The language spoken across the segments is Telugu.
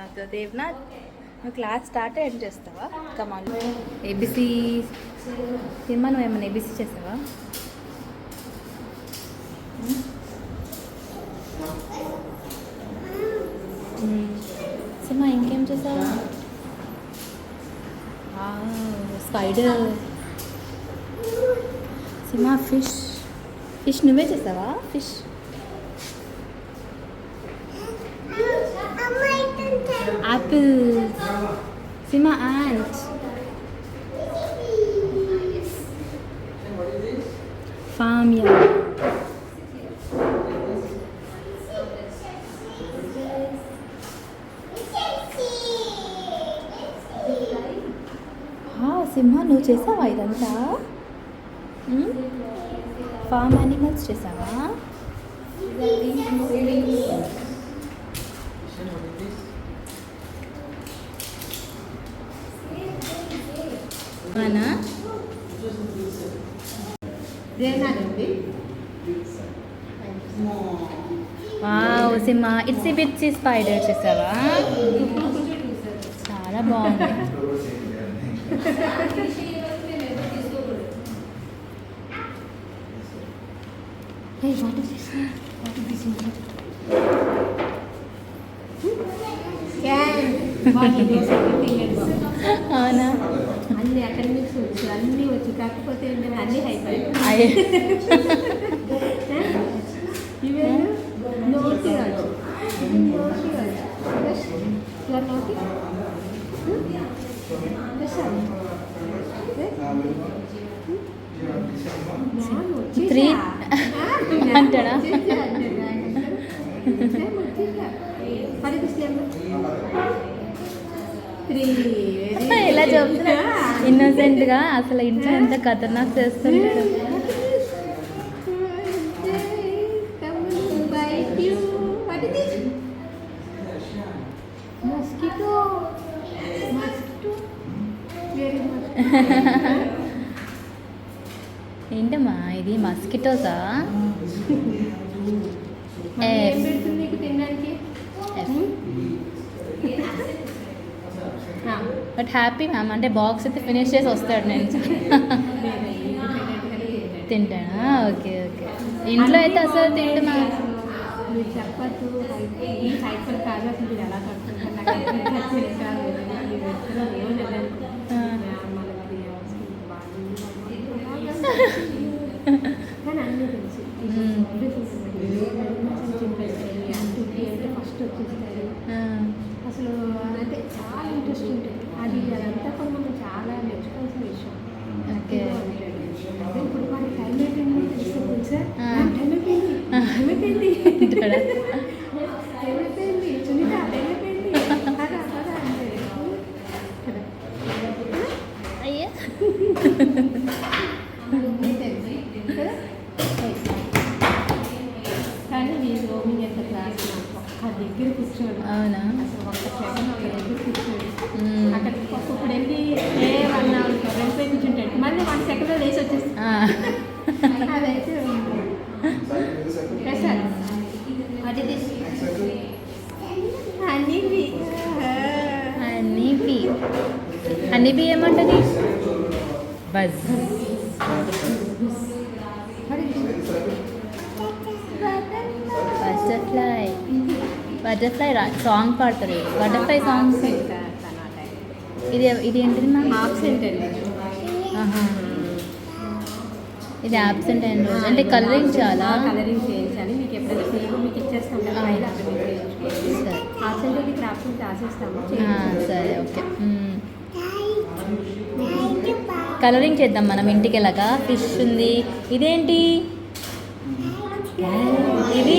నాతో దేవ్నాథ్ నువ్వు క్లాస్ స్టార్ట్ ఏం చేస్తావా? కమాల్ ఏబిసి సినిమా నువ్వు ఏమైనా ఏబిసి చేస్తావా? సినిమా ఇంకేం చేసావా? స్పైడర్ సినిమా ఫిష్ నువ్వే చేసావా? ఫిష్ యాపిల్ సినిమా యాంట్ ఫామియా సింహ నువ్వు చేసావా ఇదంతా? ఫామ్ యానిమల్స్ చేసావా? అవునా? వావ్ సింహ ఇట్స్ బిట్సీ స్పైడర్ చేసావా? చాలా బాగుంది. Hey, what is this? What is this? అవునా? అన్ని అకాడమిక్స్ వచ్చు, అన్నీ వచ్చు, కాకపోతే అన్నీ అయిపోయాయి. ఇవే నోటి వచ్చు, నోటి వచ్చు, నోటి త్రీ అంటాడా? ఇలా చెప్తున్నా ఇన్నోసెంట్గా, అసలు ఇంట్లో ఎంత ఖతర్నాక్ చేస్తుంటాడు. ఏంటమ్మా ఇది మస్కిటోసా? బట్ హ్యాపీ మ్యామ్, అంటే బాక్స్ అయితే ఫినిష్ చేసి వస్తాడు. నేను తింటానా? Okay okay. ఇంట్లో అయితే అసలు తింటున్నా. చెప్పచ్చు ఎలా కానీ అన్నీ తెలుసు. అంటే ఫస్ట్ వచ్చేస్తారు అసలు, అంటే చాలా ఇంట్రెస్ట్ ఉంటుంది. అదంతా కూడా మనం చాలా నేర్చుకోవాల్సిన విషయం. ఇప్పుడు మన టైం అయిపోయింది తెలుసుకోవాలి సార్. టైం అయిపోయింది, టైం అయిపోయింది, టైం అయిపోయింది, సునీత టైం అయిపోయింది కదా కదా అంటే అయ్యా. కానీ నేను రోమింగ్ ఎంత క్లాస్ ఒక్క దగ్గర కూర్చోడు. అవునా? అసలు ఒక్క సెకండ్ ఒక దగ్గర కూర్చోడు. అక్కడ ఇప్పుడు వెళ్ళి ఏ 1 hour వెళ్ళిపోయి కూర్చుంటాడు, మళ్ళీ 1 second లేచి వచ్చేస్తాడు. అదైతే సార్ అది హనీబీ ఏమంటది? బజ్. బటర్ఫ్లై సాంగ్ పాడతారు. బటర్ఫ్లై సాంగ్స్ ఇది ఏంటిది మ్యామ్? ఆబ్సెంట్ అండి. ఇది ఆబ్సెంట్ అయిన రోజు అంటే కలరింగ్ చాలా కలరింగ్ చేయించాలి. మీకు ఎప్పుడైనా సేమ్ మీకు ఇచ్చేస్తాం కదా, సరే. ఆబ్సెంట్ అయితే క్రాఫ్ట్ రాసేస్తాము. సరే ఓకే. కలరింగ్ చేద్దాం మనం ఇంటికి వెళ్ళాక. ఫిష్ ఉంది. ఇదేంటి? ఇది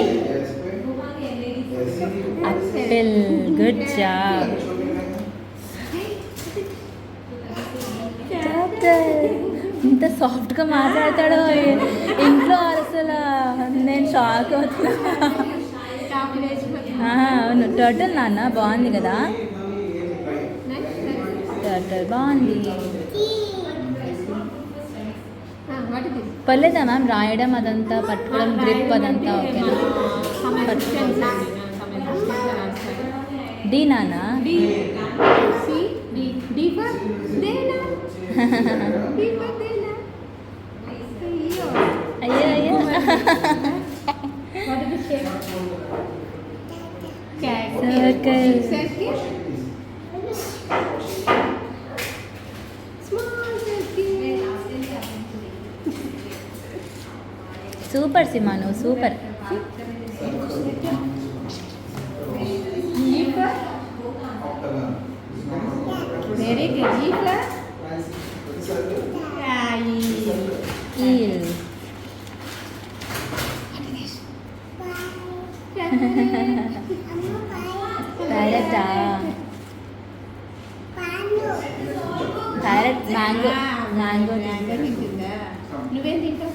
యాపిల్. Good job. ఇంత సాఫ్ట్గా మాట్లాడతాడో ఇంట్లో, అసలు నేను షాక్ అవుతున్నా. అవును, టర్టిల్ నాన్న బాగుంది కదా? టర్టిల్ బాగుంది. పర్లేదా మ్యామ్ రాయడం అదంతా, పట్టుకోవడం, గ్రిప్ అదంతా ఓకేనా? డి నానా D. C. D. D for Dena. D for Dena. అయ్యో అయ్యో What is the shape? Cat. Circle. Circle. Small circle. Super సిమాను super G for. Very good. G for. ఈల్ ప్యారెటా ప్యారెట్ మ్యాంగో మ్యాంగో మ్యాంగో తింటుందా? నువ్వేం తింటావు?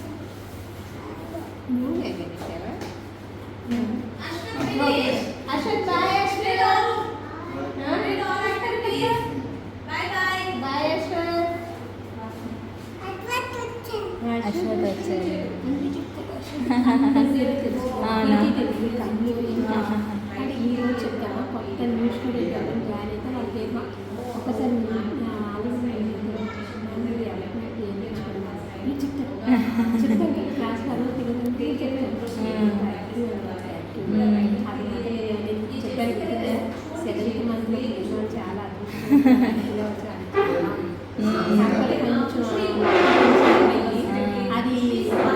నువ్వు మ్యాంగో తింటావా? అశ్వత్ బాయ్ అశ్వత్. బాయ్ అశ్వత్. అశ్వత్ వచ్చారు అంటే ఈరోజు చెప్తాను కొత్త న్యూ స్టూడెంట్ ఎవరైనా జాయిన్ అయితే వాళ్ళకి ఏమో ఒకసారి చెప్తాను క్లాస్లో అలా తిరగడానికి చెప్పాను చెప్పాను కదా 7th మంత్లో చాలా అది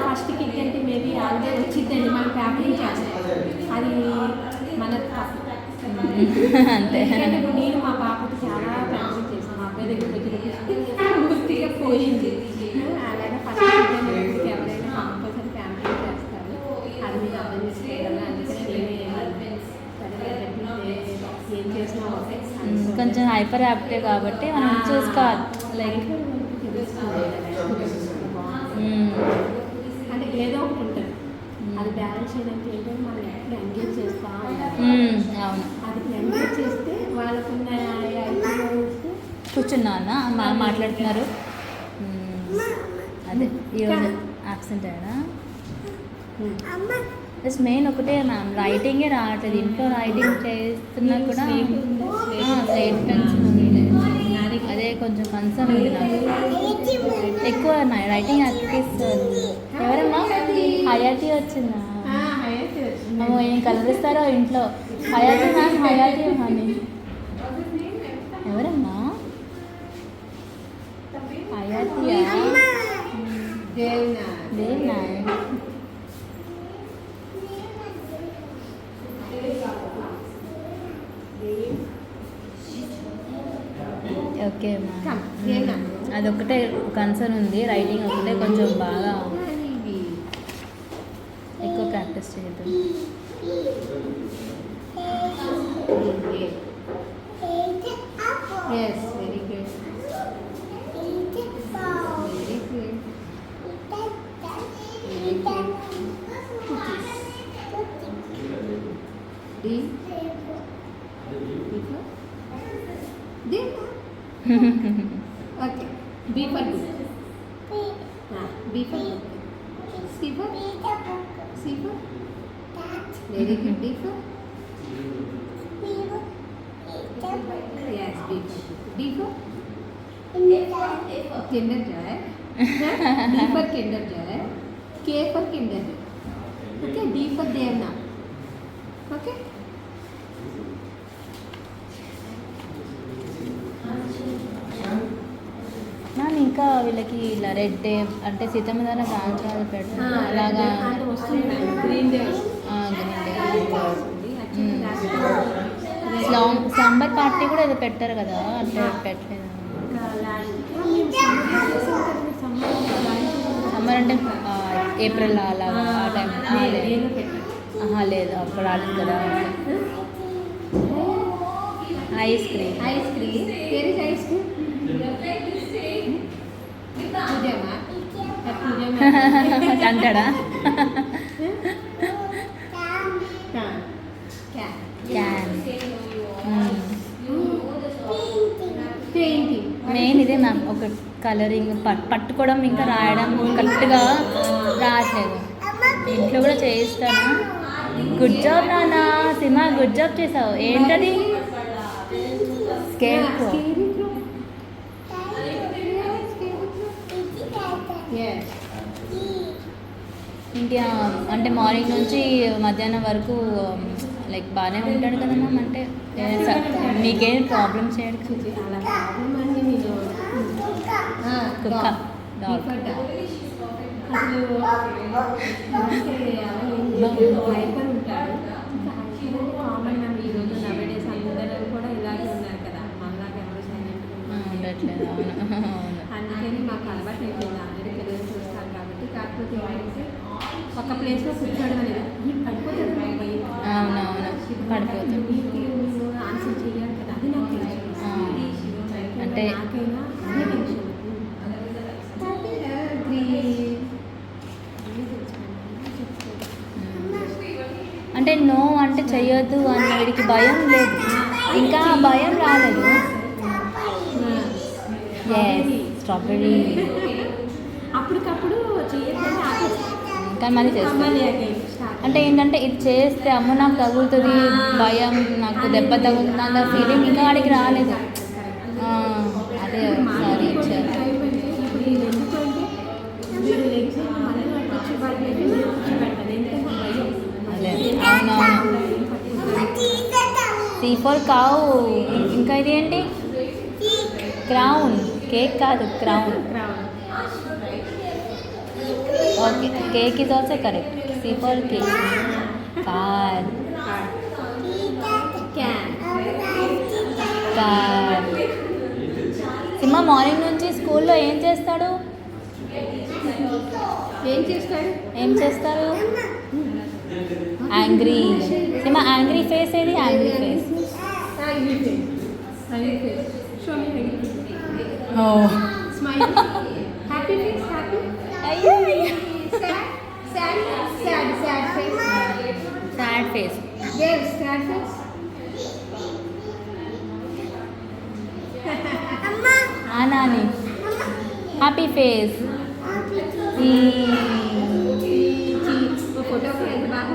ఫస్ట్ కిట్ అంటే మేబీ ఆల్రెడీ వచ్చిందండి మనం ఫ్యామిలీ చేస్తాం అది మన అంతే ఎందుకంటే ఇప్పుడు నేను మా పాపకి చాలా ఫ్యామిలీ చేస్తాను మా అబ్బాయి దగ్గర వచ్చిన పూర్తిగా పోయింది అలాగే ఫస్ట్ కిట్ అంటే ఎవరైనా కంపల్సరీ ఫ్యామిలీ చేస్తారు అది మీరు అర్థం చేసుకోవాలి అందుకనే ఏం చేసినా ఓకే కొంచెం హైపర్ యాక్టివ్ కాబట్టి మనం చూసుకోవాలి లైక్ అంటే ఏదో ఒకటి ఉంటుంది అది బ్యాలెన్స్ చేయడానికి ఏంటంటే మనం ఎప్పుడు ఎంగేజ్ చేస్తూ ఉండాలి అవును అది ఎంగేజ్ చేస్తే వాళ్ళకున్న కూర్చున్నా అన్న మాట్లాడుతున్నారు అదే ఈరోజు యాబ్సెంట్ అయినా జస్ట్ మెయిన్ ఒకటే మ్యామ్ రైటింగే రావట్లేదు ఇంట్లో రైటింగ్ చేస్తున్నా కూడా స్లేట్ పెన్సిల్ ఉంది అదే కొంచెం కన్సర్న్ ఉంది నాకు ఎక్కువ రైటింగ్ అనిపిస్తుంది ఎవరమ్మా హయాతి వచ్చిందా అమ్మో ఏం కలరిస్తారో ఇంట్లో హయాతి మ్యామ్ హయాతి అని ఎవరమ్మా హయాతియా దేవ్నా ఓకే మ్యామ్ అదొక్కటే కన్సర్న్ ఉంది రైటింగ్ ఒకటే కొంచెం బాగా ఎక్కువ ప్రాక్టీస్ చేయటం Yes, very good. Very good. Very good. D. B for? D. Okay. B for good. B for good. C for? C for? Very good. D for? Yes, B for. D for? Kinder Joy. D for Kinder Joy. K for Kinder Joy. Okay, D for Devna. Okay? Ma'am ఇంకా వీళ్ళకి ఇలా రెడ్ డే అంటే సీతమ్మధార సాయంత్రాలు పెడతారు అలాగా గ్రీన్ డే స్లంబర్ పార్టీ కూడా ఏదో పెట్టారు కదా అంటే పెట్టలేదు సమ్మర్ అంటే ఏప్రిల్ అలాగా ఆ టైం లేదు అప్పుడు రాలేదు కదా ఐస్ క్రీమ్ ఐస్ క్రీమ్ అంటాడా క్యాన్ మెయిన్ ఇదే మ్యామ్ ఒక కలరింగ్ పట్టుకోవడం ఇంకా రాయడం కరెక్ట్గా రావట్లేదు ఇంట్లో కూడా చేయిస్తాను గుడ్ జాబ్ నాన్న సినిమా గుడ్ జాబ్ చేసావు ఏంటది స్కేర్ ఇంటి అంటే మార్నింగ్ నుంచి మధ్యాహ్నం వరకు లైక్ బాగానే ఉంటాడు కదా మ్యామ్. అంటే మీకేం ప్రాబ్లమ్ చేయడు అలా ప్రాబ్లం అండి. నేను కుక్క డాగ్ అసలు హైపర్ ఉంటాడు. కామన్ మ్యామ్ ఈరోజు నవేడేస్ అందరూ కూడా ఇలాగే ఉన్నారు కదా, మనలాగా ఎవరు సైలెంట్ ఉండట్లేదు. అవును అవును. అందుకని మాకు అలవాటు అయిపోయింది. ఆల్రెడీ పిల్లలు చూస్తాను కాబట్టి. కాకపోతే ఏంటంటే ఒక ప్లేస్లో కూర్చోవడం అనేది పడిపోతుంది. అవునవును పడిపోతుంది. మీరు ఆన్సర్ చేయాలి కదా, అది నాకు తెలుసు. అంటే నాకైనా అదే టెన్షన్. అంటే నో అంటే చెయ్యొద్దు అన్న వీడికి భయం లేదు, ఇంకా భయం రాలేదు. స్ట్రాబెర్రీ అప్పటికప్పుడు చేయకుండా కానీ మళ్ళీ చేస్తాను. అంటే ఏంటంటే ఇది చేస్తే అమ్మ నాకు తగులుతుంది, భయం, నాకు దెబ్బ తగులుతుంది అన్న ఫీలింగ్ ఇంకా వాడికి రాలేదు. అదే ఒకసారి ఇచ్చారు. అదే అవునవును. C4 కావు. ఇంకా ఇది ఏంటి? క్రౌన్. కేక్ కాదు, crown. Okay, cake is also correct. C4 cake. Car. Car. Simha morning నుంచి స్కూల్లో ఏం చేస్తాడు? ఏం చేస్తారు? యాంగ్రీ. సింహ యాంగ్రీ ఫేస్ ఏది? Angry face. ఓ అయ్యో sad face. Nani happy face. Photo ఎంత బాగా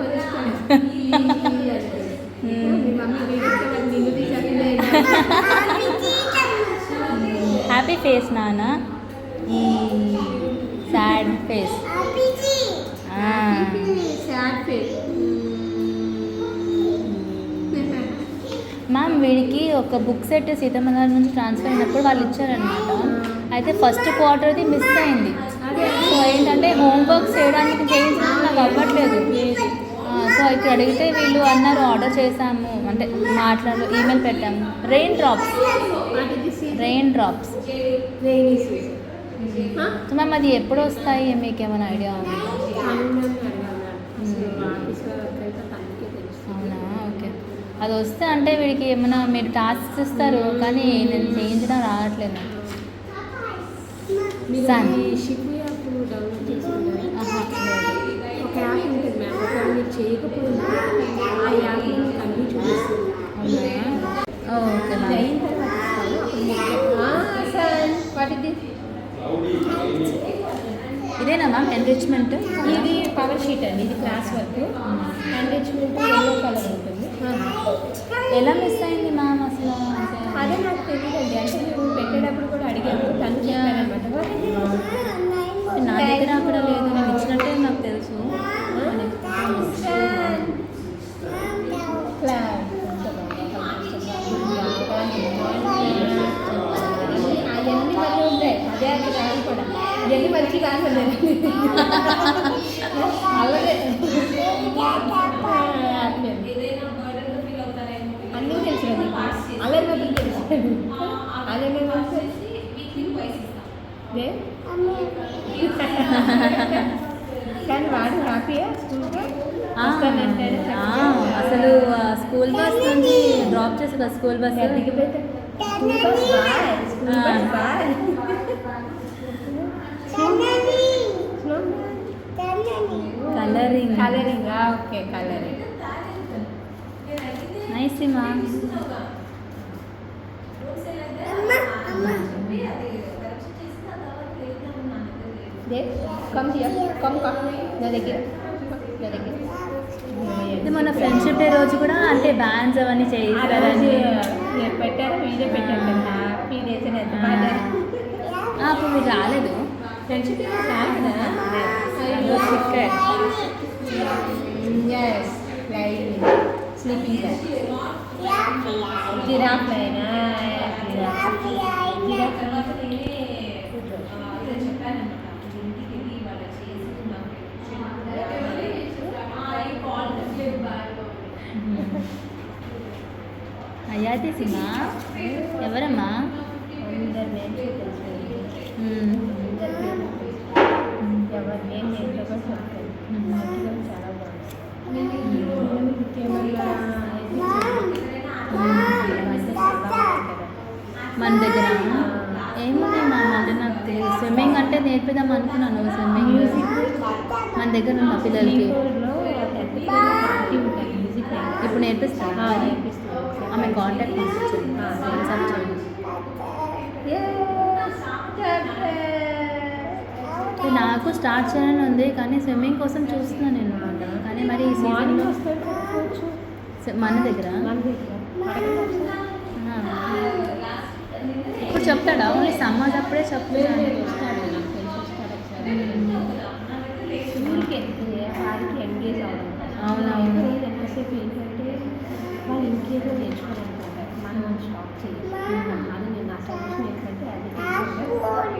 హ్యాపీ ఫేస్ నాన్న. Sad face. మ్యామ్ వీడికి ఒక బుక్ సెట్ సీతమ్మగారి నుంచి ట్రాన్స్ఫర్ అయినప్పుడు వాళ్ళు ఇచ్చారనమాట. అయితే ఫస్ట్ క్వార్టర్ది మిస్ అయింది. సో ఏంటంటే హోంవర్క్ చేయడానికి చేయించడం నాకు అవ్వట్లేదు. సో ఇక్కడ అడిగితే వీళ్ళు అన్నారు ఆర్డర్ చేసాము, అంటే ఈమెయిల్ పెట్టాము. Rain drops. సో మ్యామ్ అది ఎప్పుడు వస్తాయి, మీకు ఏమైనా ఐడియా ఉందా? అవునా, ఓకే. అది వస్తే అంటే వీడికి ఏమైనా మీరు టాస్క్స్ ఇస్తారు, కానీ నేను చేయించడం రావట్లేదు. సన్ ఒక యాప్ ఉంటుంది మ్యామ్, ఒకవేళ మీరు చేయకపోయినా ఆ యాప్ అన్నీ చూపిస్తుంది. Okay ma'am. అయిన తర్వాత ఇదేనా మ్యామ్ ఎన్రిచ్మెంట్? ఇది పవర్ షీట్ అండి, ఇది class work. Enrichment yellow colour ఉంటుంది. ఎలా మిస్ అయింది మ్యామ్ అసలు? అదే నాకు తెలియదండి. అంటే మేము పెట్టేటప్పుడు కూడా అడిగాము, తను చెప్పారనమాట. నా దగ్గర అక్కడ లేదు, నేను ఇచ్చినట్టే నాకు తెలుసు. అవన్నీ మళ్ళీ ఉంటాయి. అదే అది కాదు కూడా, ఇవన్నీ మంచి కాదు అలాగే అన్నీ తెలుసు కదా. అలాగే మొదలు తెలుసు. అలాగే కానీ వాడు హ్యాపీయా స్కూల్కి వస్తానంటాడు. అసలు స్కూల్ బస్ నుంచి డ్రాప్ చేసి కదా, స్కూల్ బస్ దిగిపోతే school bus boy, school bus boy. Colouring. Okay, colouring nice ma'am. మన ఫ్రెండ్షిప్ డే రోజు కూడా అంటే బ్యాండ్స్ అవన్నీ చేయిస్తారని పెట్టారు వీడియో పెట్టారు హ్యాపీ డేస్ అని ఎంత బాగా అప్పుడు మీరు రాలేదు. ఫ్రెండ్షిప్ రాలేదా స్లీపింగ్ జిరాఫ్ అయినా హయాతి సింహ ఎవరమ్మా? అందరు నేమ్స్ తెలుసు ఎవరి నేమ్ ఏంటో కూడా చెప్తాను చాలా బాగుంది మన దగ్గర ఏముంది మా అంటే నాకు తెలియదు. స్విమ్మింగ్ అంటే నేర్పిద్దాం అనుకున్నాను. స్విమ్మింగ్ మన దగ్గర ఉన్న పిల్లలకి ఇప్పుడు నేర్పిస్తాను. ఆమె కాంటాక్ట్ పంపించండి. వాట్సాప్ చేయండి. నాకు స్టార్ట్ చేయాలని ఉంది కానీ స్విమ్మింగ్ కోసం చూస్తున్నాను నేను అనమాట. కానీ మరి ఈ సీజన్లో మన దగ్గర ఇప్పుడు చెప్తాడా? ఓన్లీ సమ్మర్ అప్పుడే చెప్తాడు. వారికి ఎంగేజ్ అవ్వడం అవునవును. ఎంతసేపు ఏంటంటే వాళ్ళు ఇంకేదో నేర్చుకోవాలనుకుంటారు. మనం స్టాప్ చేయాలి. అది నేను నా సజెషన్ ఏంటంటే అది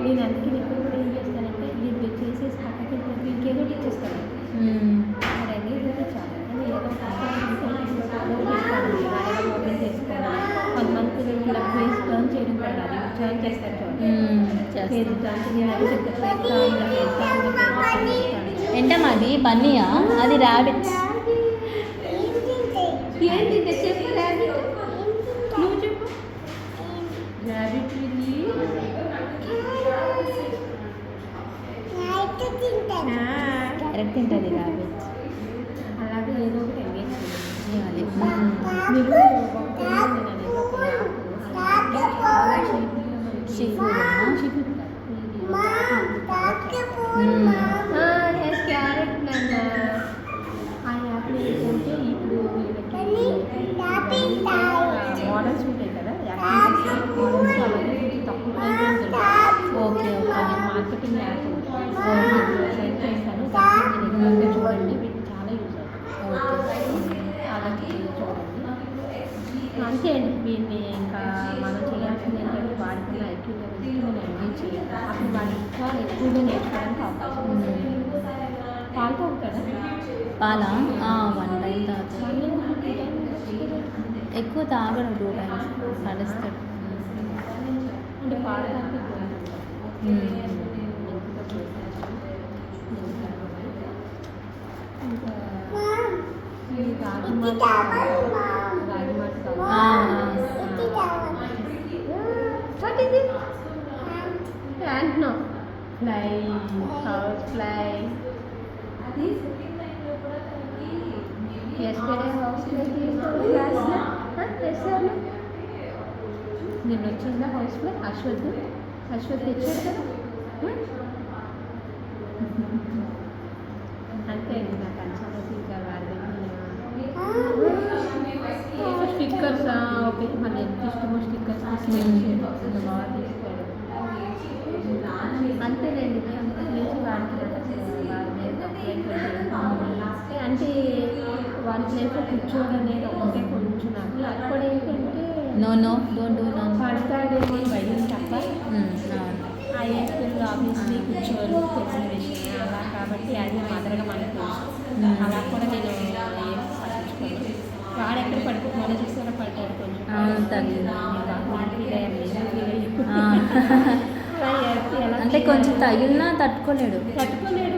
నేను అందుకే ఇప్పుడు కూడా ఏం చేస్తానంటే వీళ్ళు చేసేసి పక్కకి ఇంకేదో ఇచ్చేస్తాను. అది ఎంగేజ్ అయితే చాలు. కానీ ఏదో ఓపెన్ చేసుకోవాలి. కొంతమంది ఇలా ఫేస్ టర్న్ చేయడం కూడా అది టర్న్ చేస్తారు ఏంటమ్మా అది? బన్నీయా? అది ర్యాబిట్స్. ఏంటి చెప్పు ర్యాబిట్, నువ్వు చెప్పు. ర్యాబిట్ క్యారెట్ తింటుంది ర్యాబిట్స్. అలాగే ఏదో ఒకటి ఎంగేజ్ చేయాలి. క్యారెట్ ఆ యాప్లో ఏంటంటే ఇప్పుడు మోడల్స్ ఉంటాయి కదా, మోడల్స్ అలాగే తక్కువ okay okay. Marketing app send చేస్తాను. దాన్ని మీరు చూడండి, మీకు చాలా యూజ్ అవుతుంది. అలాగే చూడండి. అంతే అండి. దీన్ని ఇంకా మనం చేయాల్సింది ఏంటంటే వాడుకున్న ఐక్యూ లెవెల్కి మనం ఎంగేజ్ చేయాలి. అప్పుడు వాళ్ళు ఇంకా ఎక్కువగా నేర్చుకోవడానికి అవకాశం ఉంది. పాలు తాగుతాడా? పాలా? 1 టైం తాగుతాడు. ఎక్కువ తాగడం 2 టైమ్స్ కలుస్తాడు. అంటే పాలు తాగితే fly house fly yesterday house fly చేశాను. నిన్న వచ్చిందా హౌస్ ఫ్లై? అశ్వత్ తెచ్చాడు కదా. అంతే అండి. నాకు అనిసరికి ఇంకా స్టిక్కర్స్ ఓకే. మన ఎంత ఇష్టమో స్టిక్కర్స్ తీసుకెళ్ళి బాగా తీసుకోవడం అంతేనండి. అంతకుమించి వాడికి అంటే వాళ్ళ ప్లేస్లో కూర్చోవడం అనేది ఒకటే కొంచెం నాకు. అది కూడా ఏంటంటే డోంట్ డూ పడతాడేమో భయం తప్ప ఆ ఏజ్ పిల్లలు ఆబ్వియస్లీ కూర్చోరు, తెలిసిన విషయం అలా. కాబట్టి అది మదరగా మనకు అలా కూడా నేను ఏం పట్టించుకోను. వాడు ఎక్కడ పడుకుంటున్నాడో చూసారా, పడ్డాడు కొంచెం అంటే కొంచెం తగిలినా తట్టుకోలేడు.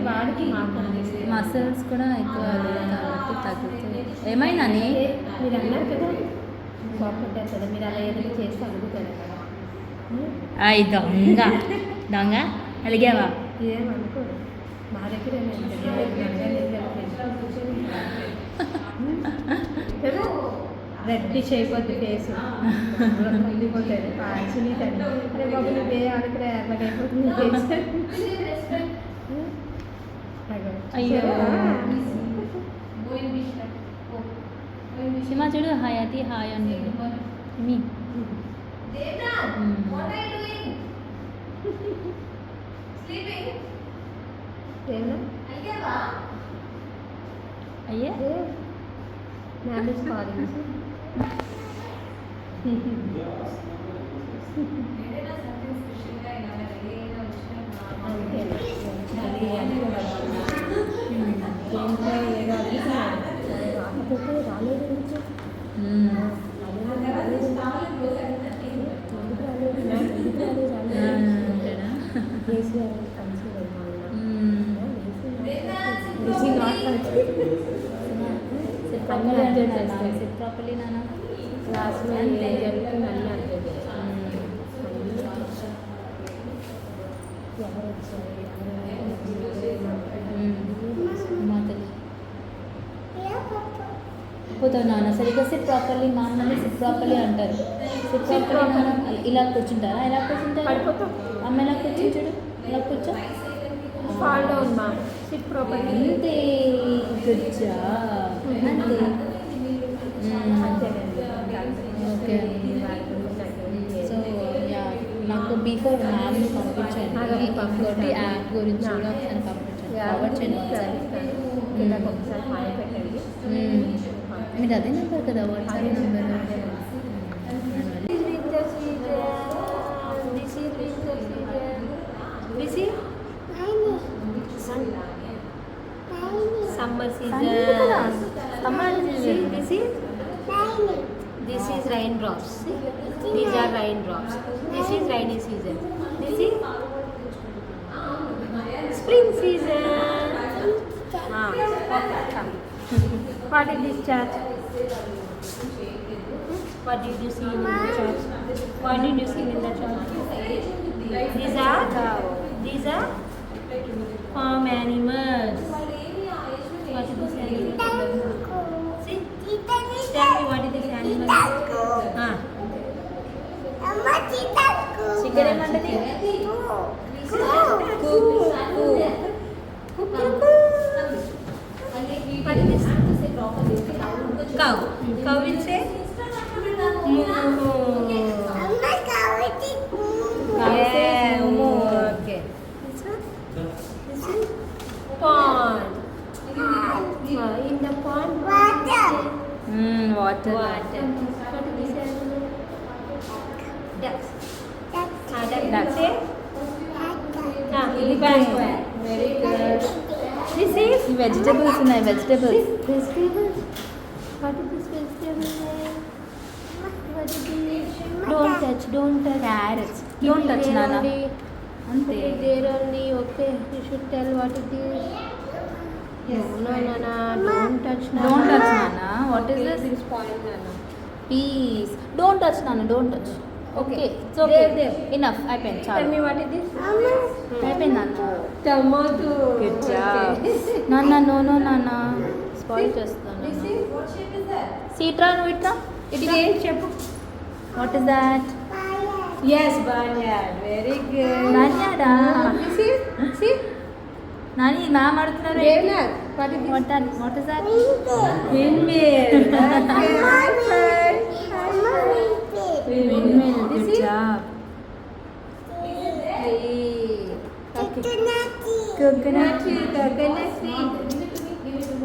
వాడికి మసిల్స్ కూడా ఎక్కువ కాబట్టి తగ్గుతుంది. ఏమైందని మీరు అన్నారు కదా, కోపడ్డారు కదా, మీరు అలా ఏదైనా చేస్తే అడుగుతారు కదా. అయి దొంగ అలిగావా? ఏమనుకోడు. మా దగ్గర రెడ్డిష్ అయిపోద్ది ఫేస్, కందిపోతుంది. సునీత అరే బాబు నువ్వే ఆడుకునే అలాగైపోతుంది ఫేస్. అయ్యో సినిమా చూడు. హయాతి హాయ్ అని మీ అయ్యే మ్యామ్ ఇస్ కాలింగ్. ప్రాపర్లీ నాన్న క్లాస్లో ఏం జరుగుతుంది అన్నీ అర్థం ఎవరు వచ్చారు పోతావు నాన్న సరిగ్గా సిట్ ప్రాపర్లీ మా అమ్మని సిట్ ప్రాపర్లీ అంటారు. సిట్ ప్రాపర్లీ నాన్న ఇలా కూర్చుంటారా? ఎలా కూర్చుంటారు? పడిపోతాం. అమ్మ ఎలా కూర్చుంటాడు? ఇలా కూర్చో. ఫాల్ డౌన్ మా సిట్ ప్రాపర్లీ. అంతే గుడ్ జాబ్. అంతే ఓకే. సో యా నాకు బిఫోర్ మ్యామ్ని పంపించండి. ఇంకోటి యాప్ గురించి కూడా ఒకసారి పంపించండి. ఫార్వర్డ్ చేయండి ఒకసారి. ఒకసారి హాయ్ పెట్టండి. మీరు అదే నెంబర్ కదా WhatsApp number? Summer season. This is raindrops. These are raindrops. This is rainy season. This is spring season. What is this chart? What did you see in the chart? What did you see in the chart? These are farm animals. What is this animal? See? Tell me what is this animal? Chicken ఏమంటది? What is this? Cow. Cow will say moo. Yeah, moo. Okay. This one? This is pond. In the pond, water. water. What is this animal? Ducks. Duck say? Elephant. Very good. This is vegetables ఉన్నాయి. Vegetables vegetables. What is this vegetable name? What is this? Don't touch. Carrots. Don't touch నాన్న. అంతే. There only. Okay. You should tell what it is. No. Don't touch. Don't touch నాన్న. What is this? This spoil Nana. Piece. Don't touch నాన్న. Don't touch. Okay it's okay. There. Enough అయిపోయింది Tell చాలు. me what is this? అయిపోయింది నాన్న. Tomato. గుడ్ జాబ్ నాన్న. నో నాన్న స్పాయిల్ చేస్తాను. This is what shape is that? సీట్రా నువ్వు ఇట్రా. ఇది ఏం చెప్పు. What is that? Yes, barnyard. Very good. నాన్యాడా? This is see. Nani ma'am అడుగుతున్నారు. Devnath. What is this? What is that? Windmill. Windmill. Good job. Coconut tree.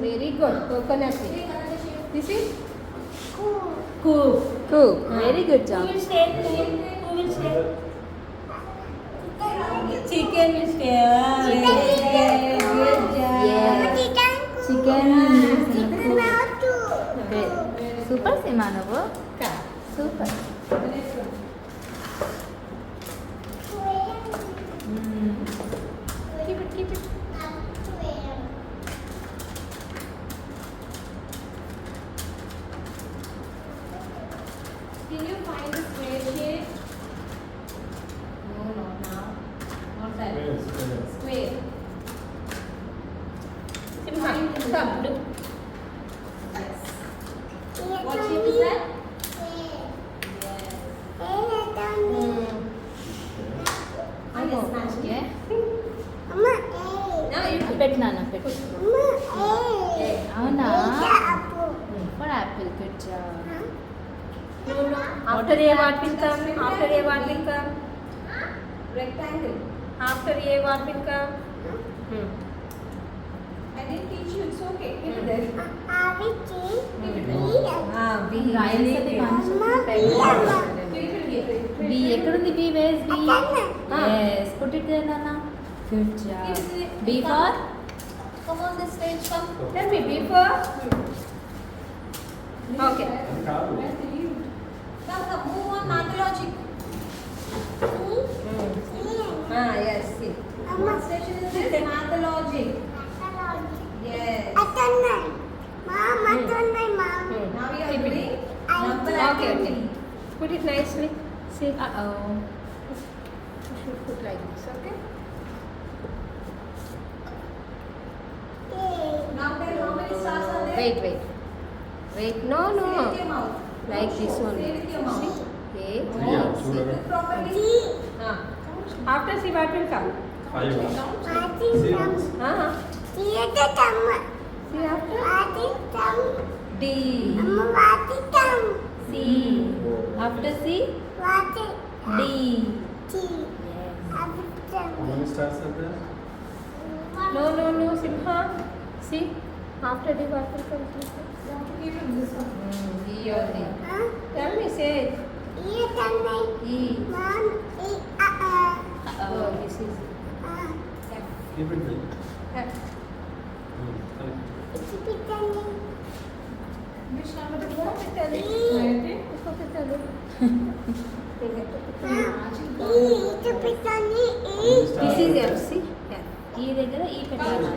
Very good. Coconut tree. This is cook. Cook. Very good job. Who will stay? Chicken will stay. Good job. Chicken. Super Sima నువ్వు. Super. Keep it. Can you find the square shape? No, not now. Not that. Square. Come, look. Yes. What shape is that? I just smashed it. Now you put పెట్టు నాన్న పెట్టు. అవునా? For Apple. Good job. After A, what will come? After A, what will come? Rectangle. After A, what will come? I didn't teach you. It's okay. Keep it there. B. రాయల్సీ బి ఎక్కడుంది బి వేస్ B yes put it there nana good job b for Come on this stage. Come. Tell me B for. Okay. Come. Move on. Mathologic. Yes. See. What station is this? Mathologic. Yes. Now we are doing number activity. Put it nicely. See. oh You should put like this. Okay. Now tell how many stars are there? Wait. No. Say with your mouth. Like this one. Say with your mouth. A, Look properly. After C, what will come? See after? d c after c d How many stars are there? No, Simha. See? After D, what will come? Keep it this one. d or d Tell me, say it. e Oh, this is Keep it there. F. Which number to go? Tell it. Tell it. This is F. See? ఈ దగ్గర ఈ పెట్టాలి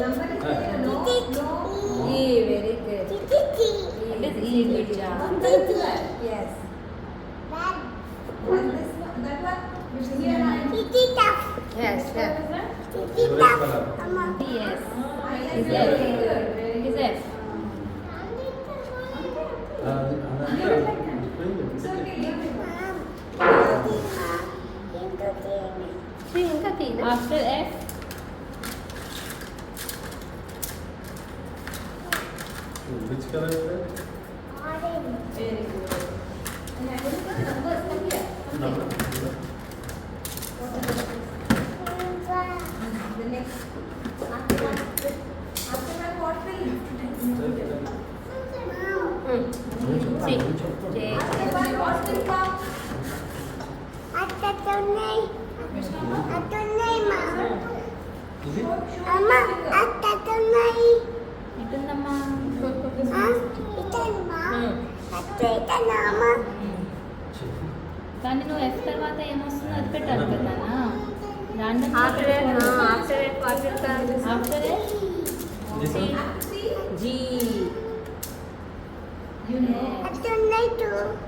Number is there. No. E, very good. That is E, good job. Yes. And this one, that one, which is here. Yes. yes is F is F It's okay. See, inka teen. after F Which color is that? Very good. And I will put numbers. Come here. Number. The next. After that, what will? see J. After that, what will come? Is it? ఎటుందమ్మా కానీ నువ్వు F తర్వాత ఏమొస్తుందో అది పెట్టాలి కదా random After it, what will come? After F This one? See? G. You know.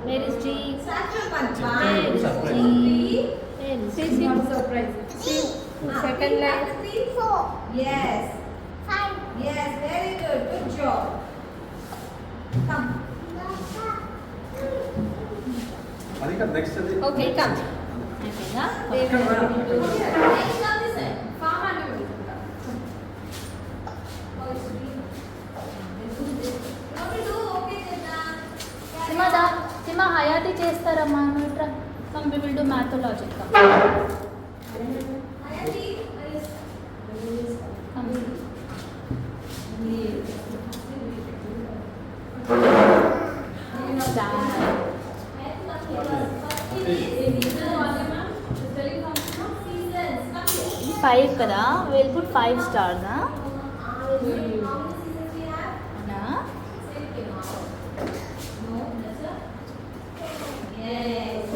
where is G Satchel one. where is Surprise. G Three. where is See, G surprise. See. Second line. After three, Yes. Yes, very good. Good job. Come. Adhika, next is it? Okay, come. అయిపోయిందా Next on this side. Farm animal. Oh, it's green. What to do? Okay, Sima Hayati చేస్తారమ్మా నువ్వు ఇట్రా come we will do math logic come Hayati. Come five కదా విల్ పుట్ 5 స్టార్స్ అవునా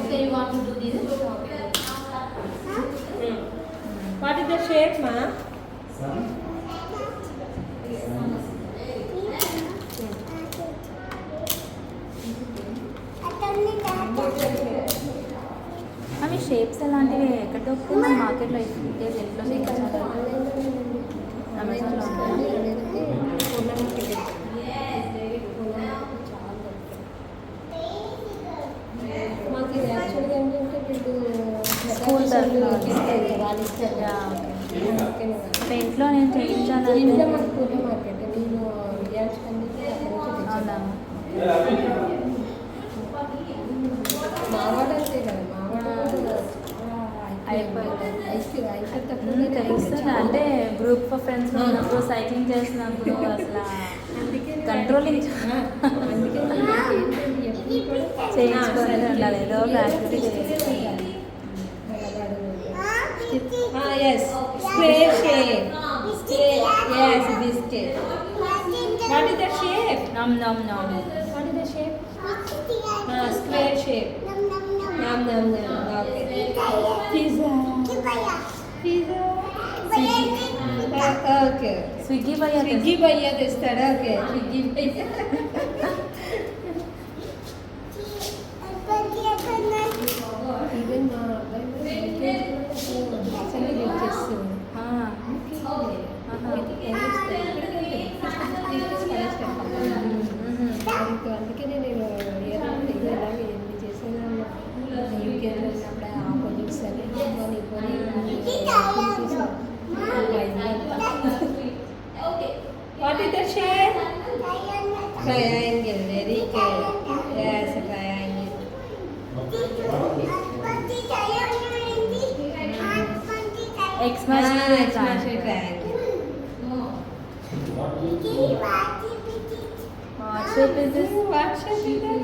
okay you want to do this What is the shape, ma? Sun? అవి షేప్స్ ఎలాంటివి ఎక్కడ దొరుకుతుంది మార్కెట్లో ఇంట్లో చేయించాలి అమెజాన్లో మాకు ఇది యాక్చువల్గా ఏంటంటే వీళ్ళు స్కూల్ తరఫున వాళ్ళు ఇస్తారు. ఇంట్లో నేను ఇంట్లో చేయించాలంటే మన స్కూల్లో మార్కెట్ నేను విజయానికి అక్కడ నుంచి అవునా తెచ్చాను. మావాడు అంతే కదా, మావాడు అయిపోయింది. అయిపోతే తెలుస్తుంది అంటే గ్రూప్ ఆఫ్ ఫ్రెండ్స్ ఉన్నప్పుడు సైక్లింగ్ చేసినప్పుడు అసలు కంట్రోలింగ్ చేయించుకొని ఉండాలి, ఏదో ఒక యాక్టివిటీ చేయించుకోవాలి. yes, square shape. Yes, biscuit. What is the shape? నమ్ నమ్ నమ్. What is the shape? Square shape. Nom nom nom. Okay. Pizza. Pizza. Okay. Swiggy భయ్యా స్విగ్గీ భయ్యా తెస్తాడా? ఓకే, స్విగ్గీ భయ్యా. ఈవెన్ మా అబ్బాయి అసలు యూజ్ చేస్తున్నాడు. అందుకే నేను ఇలాగే ఎన్ని చేసేదా యూకేలో ఉన్నప్పుడు ఆపోజిట్స్ అని what is the shape? Triangle. Very good. yes, triangle. Xmas triangle. What shape is this? What shape is that?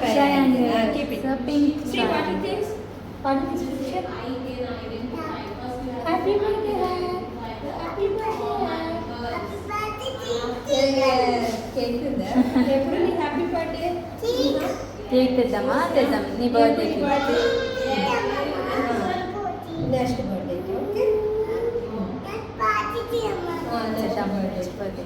Triangle. Keep it. It's a pink See what it triangle. is? What is this shape? Happy birthday. Happy birthday. Yes. Cake ఉందా? ఎప్పుడు నీ హ్యాపీ బర్త్డే? కేక్ తెద్దామా? తెద్దాం నీ బర్త్డేకి. నెక్స్ట్ బర్త్డేకి. ఓకే. నెక్స్ట్ తెద్దాం బర్త్డే. Next birthday.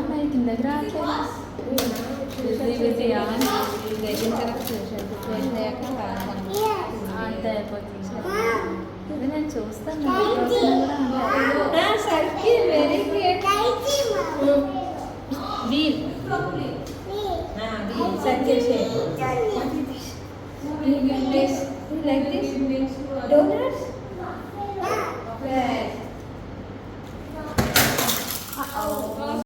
మరి కిందకి రావట్లేదు. బిజీయా? అంతే అయిపోతుంది. ఇది నేను చూస్తాను. Circle. Very good. Wheel. Circle shape. Like this? Donuts? Very